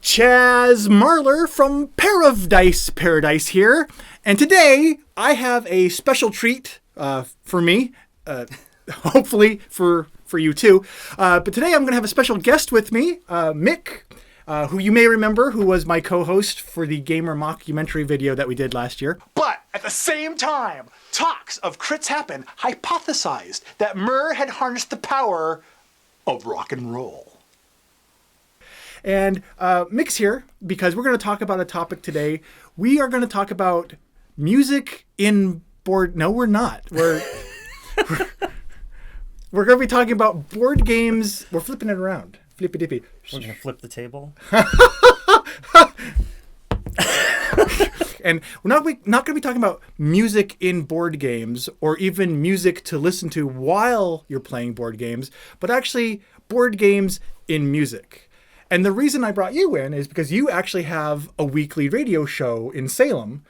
Chaz Marler from Pair of Dice Paradise here, and today I have a special treat for me, hopefully for you too. But today I'm going to have a special guest with me, Mick, who you may remember, who was my co-host for the Gamer Mockumentary video that we did last year. But at the same time, talks of Crits Happen hypothesized that Murr had harnessed the power of rock and roll. And Mick's here because we're going to talk about a topic today. We are going to talk about music in board... No, we're not. We're going to be talking about board games. We're flipping it around. Flippy-dippy. We're going to flip the table. And we're not going to be talking about music in board games or even music to listen to while you're playing board games, but actually board games in music. And the reason I brought you in is because you actually have a weekly radio show in Salem.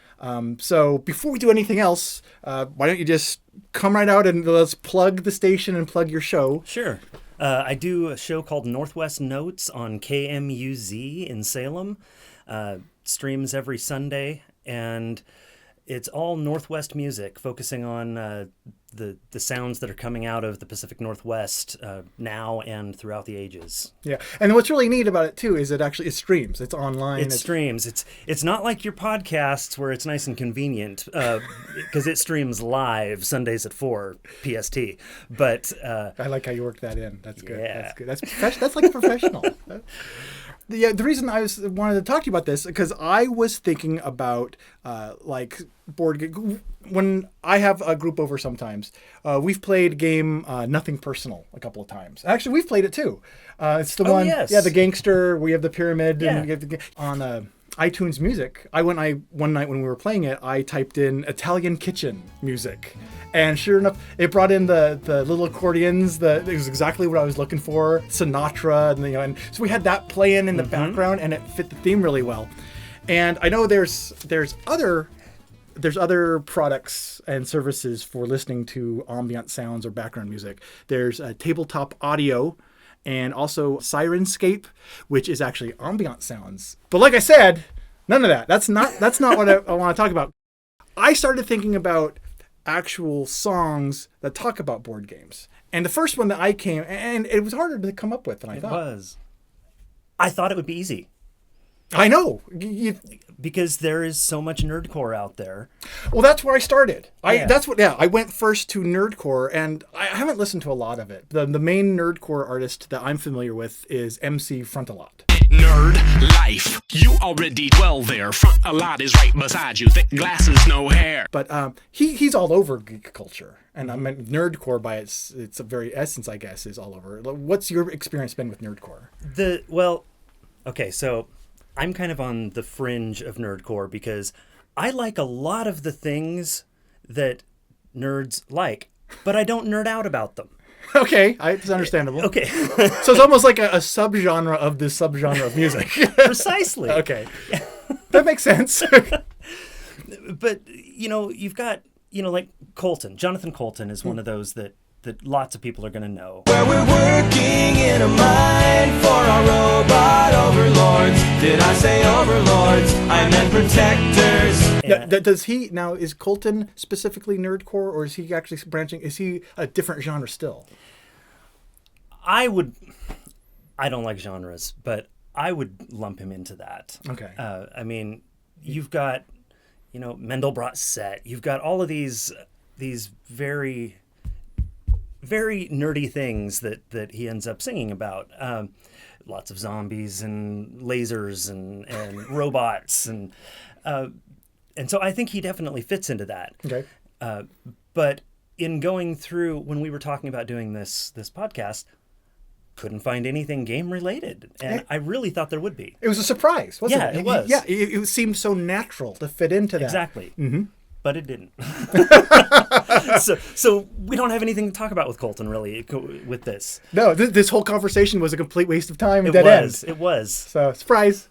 So before we do anything else, why don't you just come right out and let's plug the station and plug your show. Sure. I do a show called Northwest Notes on KMUZ in Salem. Streams every Sunday, and it's all Northwest music, focusing on the sounds that are coming out of the Pacific Northwest now and throughout the ages. Yeah, and what's really neat about it too is it streams. It's online. It streams. It's not like your podcasts where it's nice and convenient because it streams live Sundays at 4 PST. But I like how you work that in. That's good. Yeah. That's good. That's like professional. The reason I wanted to talk to you about this because I was thinking about like board game. When I have a group over sometimes, we've played game Nothing Personal a couple of times. Actually, we've played it too. It's the one, yes. Yeah, the gangster. We have the pyramid. Yeah. And we have on iTunes Music. One night when we were playing it, I typed in Italian kitchen music. And sure enough, it brought in the little accordions. It was exactly what I was looking for. Sinatra, and so we had that playing in the background, and it fit the theme really well. And I know there's other products and services for listening to ambient sounds or background music. There's Tabletop Audio, and also Sirenscape, which is actually ambient sounds. But like I said, none of that. That's not what I want to talk about. I started thinking about actual songs that talk about board games. And the first one that I came, and it was harder to come up with than I thought. It was. I thought it would be easy. I know. Because there is so much nerdcore out there. Well, that's where I started. Yeah. I went first to nerdcore, and I haven't listened to a lot of it. The main nerdcore artist that I'm familiar with is MC Frontalot. Nerd life. You already dwell there. Front a lot is right beside you. Thick glasses, no hair. But he's all over geek culture. And I mean, nerdcore by its a very essence, I guess, is all over. What's your experience been with nerdcore? Okay, so I'm kind of on the fringe of nerdcore because I like a lot of the things that nerds like, but I don't nerd out about them. Okay, it's understandable. Okay. So it's almost like a subgenre of this subgenre of music. Precisely. Okay. That makes sense. But, you've got, like Colton. Jonathan Colton is one of those that lots of people are going to know. Where we're working in a mine for our robot overlords. Did I say overlords? I meant protectors. Is Colton specifically nerdcore, or is he actually branching? Is he a different genre still? I don't like genres, but I would lump him into that. Okay. I mean, you've got, Mendelbrot Set. You've got all of these very, very nerdy things that he ends up singing about. Lots of zombies and lasers and robots and so I think he definitely fits into that. Okay. But in going through, when we were talking about doing this podcast, couldn't find anything game related, and I really thought there would be. It was a surprise, wasn't it? Yeah, it was. Yeah, it seemed so natural to fit into that. Exactly. Mm-hmm. But it didn't. So we don't have anything to talk about with Colton, really, with this. No, this whole conversation was a complete waste of time. It was. So, surprise.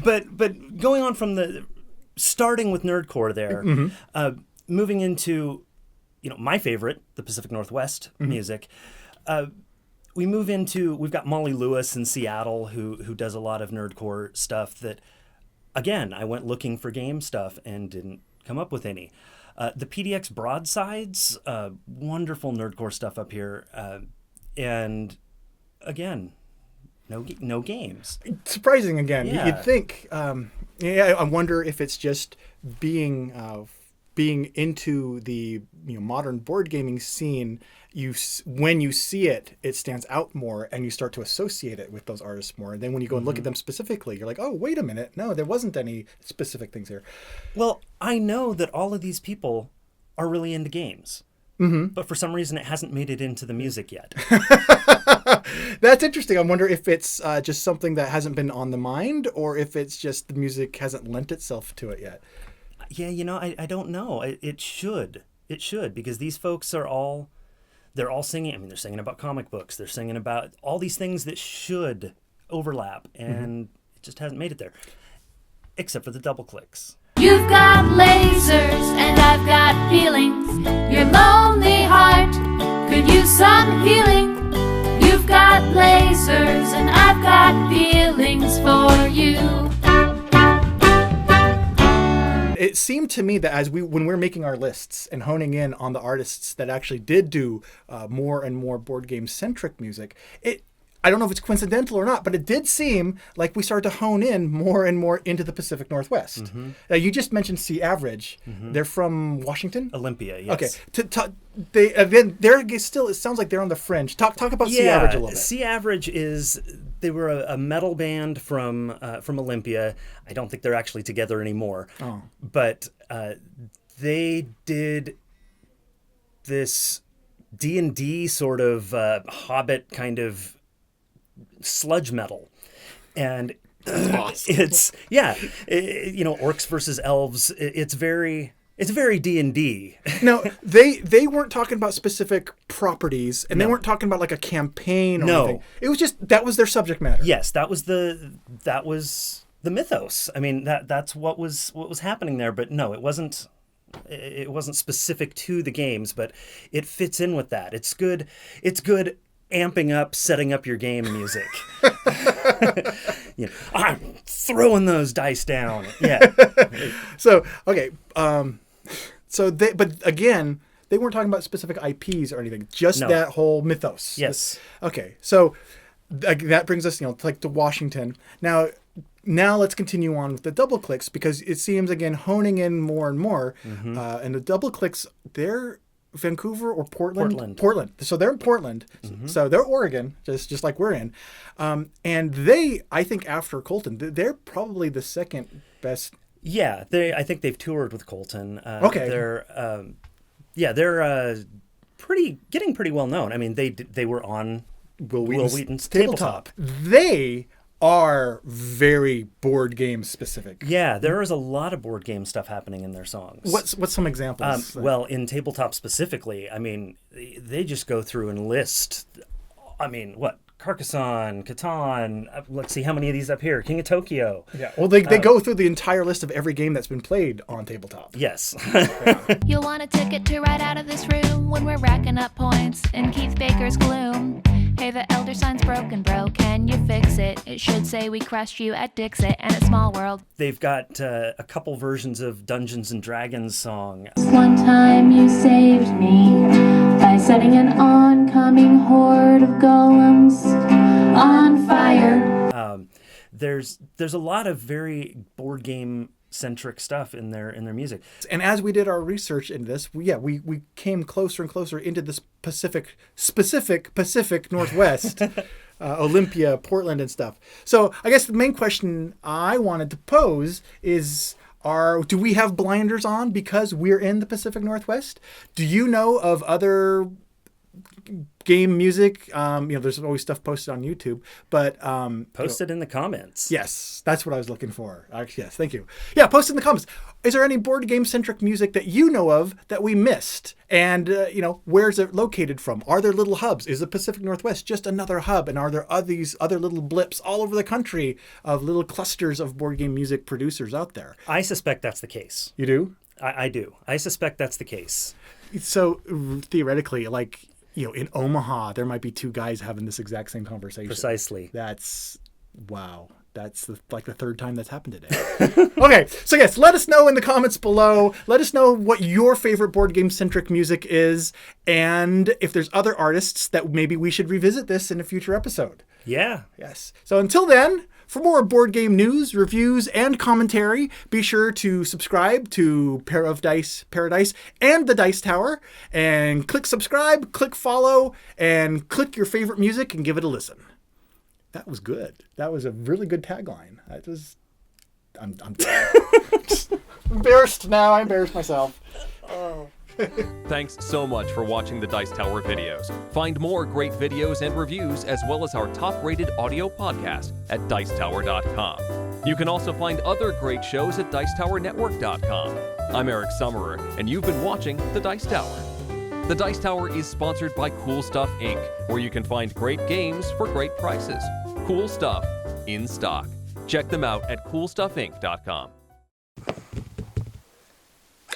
But going on from starting with nerdcore there, moving into, my favorite, the Pacific Northwest music, we've got Molly Lewis in Seattle who does a lot of nerdcore stuff that, again, I went looking for game stuff and didn't come up with any. The PDX Broadsides, wonderful nerdcore stuff up here. And again, no games. Surprising again. Yeah. You'd think, I wonder if it's just being into the modern board gaming scene. When you see it, it stands out more, and you start to associate it with those artists more. And then when you go and look at them specifically, you're like, oh, wait a minute, no, there wasn't any specific things here. Well, I know that all of these people are really into games, but for some reason it hasn't made it into the music yet. That's interesting. I wonder if it's just something that hasn't been on the mind, or if it's just the music hasn't lent itself to it yet. Yeah, I don't know. It should, because these folks they're all singing. I mean, they're singing about comic books. They're singing about all these things that should overlap, and it just hasn't made it there, except for the double clicks. You've got lasers and I've got feelings. Your lonely heart could use some healing. You've got lasers and I've got feelings for you. It seemed to me that when we're making our lists and honing in on the artists that actually did do more and more board game centric music, I don't know if it's coincidental or not, but it did seem like we started to hone in more and more into the Pacific Northwest. You just mentioned C Average. They're from Washington? Olympia, yes. Okay. They're still, it sounds like they're on the fringe. Talk about C Average a little bit. C Average they were a metal band from Olympia. I don't think they're actually together anymore. Oh. But they did this D&D sort of Hobbit kind of sludge metal, and Awesome. it's orcs versus elves. It's very D&D. No, they weren't talking about specific properties, and they weren't talking about like a campaign or anything. It was just that was their subject matter. Yes, that was the mythos. I mean, that's what was happening there. But no, it wasn't specific to the games, but it fits in with that. It's good amping up, setting up your game music. I'm throwing those dice down. Yeah. So, okay. But again, they weren't talking about specific IPs or anything, just that whole mythos. Yes. Okay. So that brings us, to Washington. Now let's continue on with the double clicks, because it seems, again, honing in more and more. And the double clicks, they're Vancouver or Portland? Portland. So they're in Portland. So they're Oregon, just like we're in. And they, I think after Colton, they're probably the second best. Yeah, I think they've toured with Colton. Okay. They're getting pretty well known. I mean, they were on Will Wheaton's Tabletop. They are very board game specific. Yeah, there is a lot of board game stuff happening in their songs. What's some examples? Well, in Tabletop specifically, I mean, they just go through and list, what? Carcassonne, Catan, let's see how many of these up here. King of Tokyo. Yeah, well, they go through the entire list of every game that's been played on Tabletop. Yes. You'll want a ticket to ride out of this room when we're racking up points in Keith Baker's gloom. Hey, the elder sign's broken, bro. Can you fix it? It should say we crushed you at Dixit and at Small World. They've got a couple versions of Dungeons and Dragons song. One time you saved me by setting an oncoming horde of golems on fire. There's a lot of very board game centric stuff in their music. And as we did our research into this, we came closer and closer into this specific Pacific Northwest, Olympia, Portland, and stuff. So I guess the main question I wanted to pose is, do we have blinders on because we're in the Pacific Northwest? Do you know of other game music? There's always stuff posted on YouTube, but post it in the comments. Yes, that's what I was looking for. Yes, thank you. Yeah, post in the comments. Is there any board game centric music that you know of that we missed? And where's it located from? Are there little hubs? Is the Pacific Northwest just another hub? And are there these other little blips all over the country of little clusters of board game music producers out there? I suspect that's the case. You do? I do. I suspect that's the case. So theoretically, in Omaha, there might be two guys having this exact same conversation. Precisely. That's wow. That's like the third time that's happened today. Okay, so yes, let us know in the comments below. Let us know what your favorite board game centric music is, and if there's other artists that maybe we should revisit this in a future episode. Yeah. Yes. So until then, for more board game news, reviews, and commentary, be sure to subscribe to Pair of Dice Paradise and the Dice Tower, and click subscribe, click follow, and click your favorite music and give it a listen. That was good. That was a really good tagline. I'm embarrassed now. I embarrassed myself. Thanks so much for watching the Dice Tower videos. Find more great videos and reviews, as well as our top-rated audio podcast at Dicetower.com. You can also find other great shows at DicetowerNetwork.com. I'm Eric Summerer, and you've been watching The Dice Tower. The Dice Tower is sponsored by Cool Stuff Inc., where you can find great games for great prices. Cool stuff in stock. Check them out at CoolStuffInc.com.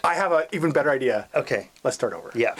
I have an even better idea. Okay. Let's start over. Yeah.